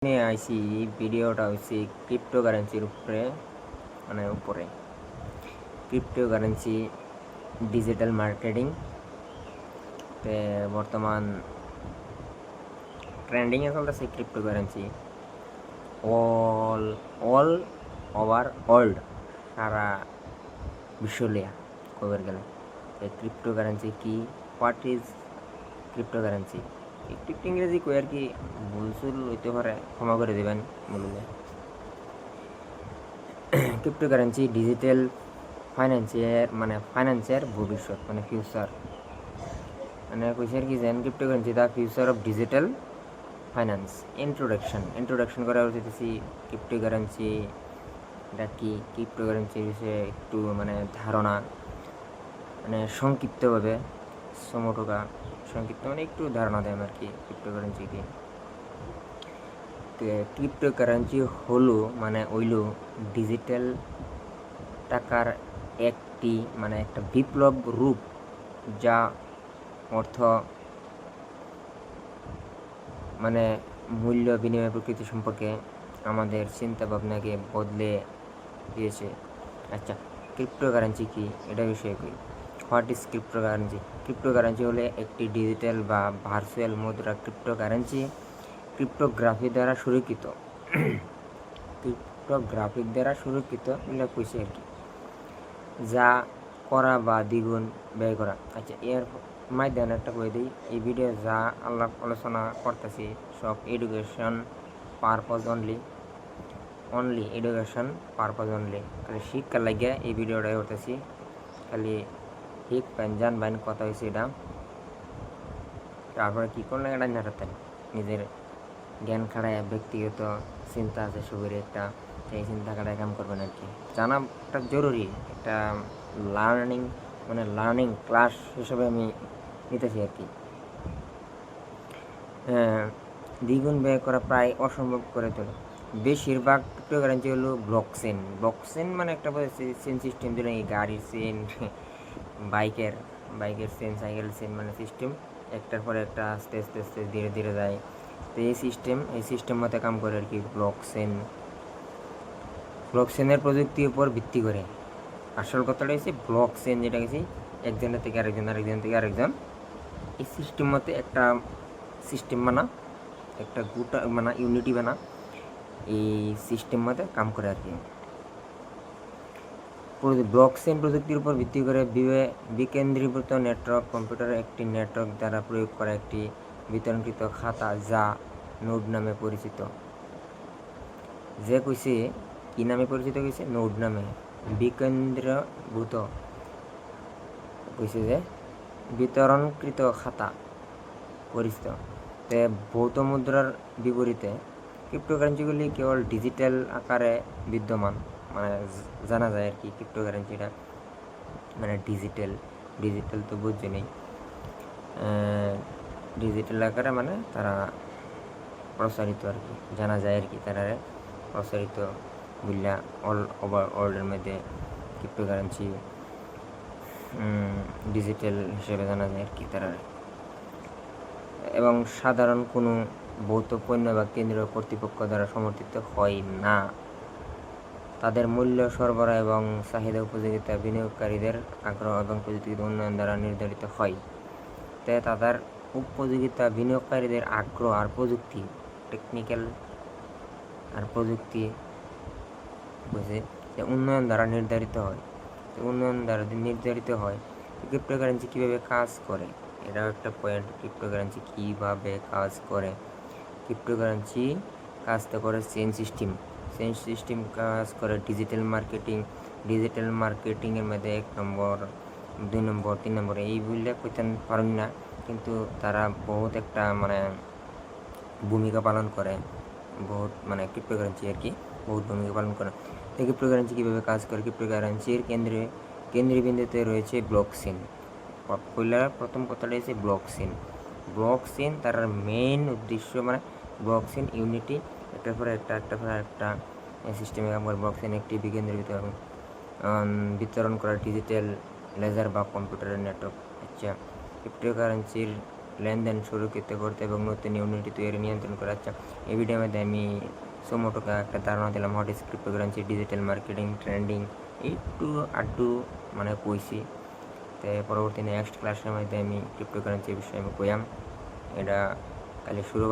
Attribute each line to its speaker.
Speaker 1: নিয়ে আইসি ভিডিওটা হচ্ছে ক্রিপ্টোকারেন্সির উপরে ক্রিপ্টোকারেন্সি ডিজিটাল মার্কেটিং বর্তমান ট্রেন্ডিংয়ে চলতেছে ক্রিপ্টোকারেন্সি অল ওভার ওয়ার্ল্ড সারা বিশ্বলিয়া খবর গেলে ক্রিপ্টোকারেন্সি কি, হোয়াট ইজ ক্রিপ্টোকারেন্সি। একটু ইংরেজি কই আর কি ভুলসুল হইতে পারে, ক্ষমা করে দেবেন বললে। ক্রিপ্টোকারেন্সি ডিজিটাল ফাইন্যান্সের ভবিষ্যৎ ফিউচার কইছে আর কি যেন cryptocurrency the future of digital finance. Introduction করা হচ্ছে ক্রিপ্টোকারেন্সি এটা কি, ক্রিপ্টোকারেন্সির বিষয়ে একটু ধারণা সংক্ষিপ্তভাবে সংক্ষিপ্ত একটু ধারণা দেয় আর কি ক্রিপ্টোকারেন্সি কি। ক্রিপ্টোকারেন্সি হলো ডিজিটাল টাকার একটা বিপ্লব রূপ, যা অর্থ মূল্য বিনিময় প্রকৃতি সম্পর্কে আমাদের চিন্তা ভাবনাকে বদলে দিয়েছে। আচ্ছা, ক্রিপ্টোকারেন্সি কি এটা বিষয়ে কই। What is cryptocurrency? ক্রিপ্টোকারেন্সি হলে একটি ডিজিটাল বা ভার্চুয়াল মুদ্রা। ক্রিপ্টোকারেন্সি ক্রিপ্টোগ্রাফি দ্বারা সুরক্ষিত এটা কইছে আর কি, যা করা বা দ্বিগুণ ব্যয় করা। আচ্ছা, এর মাধ্যমে একটা কই দিই, এই ভিডিও যা আলোচনা করতেছি সব এডুকেশন পারপজ অনলি এডুকেশন পারপজ অনলি। খালি শিক্ষার লাগিয়ে এই ভিডিওটাই করতেছি, খালি ঠিক জান বাইন কথা হয়েছে এটা। তারপরে কী করলে এটা নাড়াতেন নিজের জ্ঞান খাড়ায় ব্যক্তিগত চিন্তা আছে সবের একটা, সেই চিন্তা খাড়ায় কাম করবেন আর কি। জানাটা জরুরি, একটা লার্নিং ক্লাস হিসেবে আমি নিতেছি আর কি। দ্বিগুণ ব্যয় করা প্রায় অসম্ভব করে তোলে। বেশিরভাগ ক্রিপ্টোকারেন্সি হলো ব্লকচেন একটা চেন সিস্টেম, যেটা গাড়ির চেন, বাইকের চেন, সাইকেল চেন সিস্টেম, একটার পরে একটা আস্তে আস্তে আস্তে ধীরে ধীরে যায়। তো এই সিস্টেম মতে কাম করে আর কি ব্লকচেনের প্রযুক্তির উপর ভিত্তি করে। আসল কথাটা হচ্ছে ব্লকচেন, যেটা গেছি একজনের থেকে আরেকজন এই সিস্টেম মতে একটা সিস্টেম একটা গোটা ইউনিটি এই সিস্টেম মতে কাম করে আর কি। ব্লকচেন প্রযুক্তির উপর ভিত্তি করে বিকেন্দ্রীভূত নেটওয়ার্ক, কম্পিউটারের একটি নেটওয়ার্ক দ্বারা প্রয়োগ করা একটি বিতরণকৃত খাতা, যা নোড নামে পরিচিত। যে কইছে কি নামে পরিচিত কইছে? নোড নামে। বিকেন্দ্রীভূত কইছে যে বিতরণকৃত খাতা পরিচিত। ভৌত মুদ্রার বিপরীতে ক্রিপ্টোকারেন্সিগুলি কেবল ডিজিটাল আকারে বিদ্যমান, জানা যায় আর কি ক্রিপ্টোকারেন্সিটা ডিজিটাল তো বুঝছে নেই, ডিজিটাল আকারে তারা প্রসারিত আর কি, জানা যায় আর কি, তারা প্রসারিত বুঝলা অল ওভার ওয়ার্ল্ডের মধ্যে ক্রিপ্টোকারেন্সি ডিজিটাল হিসেবে জানা যায় আর কি তারা। এবং সাধারণ কোনো ভৌত পণ্য বা কেন্দ্রীয় কর্তৃপক্ষ দ্বারা সমর্থিত হয় না। তাদের মূল্য সরবরাহ এবং চাহিদা উপযোগিতা বিনিয়োগকারীদের আগ্রহ এবং প্রযুক্তিগত উন্নয়ন দ্বারা নির্ধারিত হয়। তাই তাদের উপযোগিতা বিনিয়োগকারীদের আগ্রহ আর প্রযুক্তি, টেকনিক্যাল আর প্রযুক্তি বুঝে উন্নয়ন দ্বারা নির্ধারিত হয়। ক্রিপ্টোকারেন্সি কীভাবে কাজ করে, এটাও একটা পয়েন্ট। ক্রিপ্টোকারেন্সি কীভাবে কাজ করে? ক্রিপ্টোকারেন্সি কাজটা করে চেন সিস্টেম কাজ করে ডিজিটাল মার্কেটিংয়ের মধ্যে 1 নম্বর 2 নম্বর 3 নম্বর এই বললে কইতে পারেন না, কিন্তু তারা বহুত একটা ভূমিকা পালন করে, বহুত ক্রিপ্টোকারেন্সি আর কি বহুত ভূমিকা পালন করে। তো ক্রিপ্টোকারেন্সি কীভাবে কাজ করে? ক্রিপ্টোকারেন্সির কেন্দ্রবিন্দুতে রয়েছে ব্লকচেন। প্রথম কথাটা হচ্ছে ব্লকচেন তার মেইন উদ্দেশ্য ব্লকচেন ইউনিটি, একটার পরে একটা সিস্টেমে কাম করে। ব্লকচেন একটি বিকেন্দ্রীভূত বিতরণ করা ডিজিটাল লেজার বা কম্পিউটারের নেটওয়ার্ক। আচ্ছা, ক্রিপ্টোকারেন্সির লেনদেন সুরক্ষিত করতে এবং নতুন ইউনিটি তৈরি নিয়ন্ত্রণ করা। আচ্ছা, এই ভিডিওর মধ্যে আমি সোমোটোকে একটা ধারণা দিলাম what is cryptocurrency, digital marketing, trending, একটু আড্ডু মানে কইছি। তো পরবর্তী নেক্সট ক্লাসের মধ্যে আমি ক্রিপ্টোকারেন্সি বিষয়ে আমি কইয়াম। এটা কালি শুরু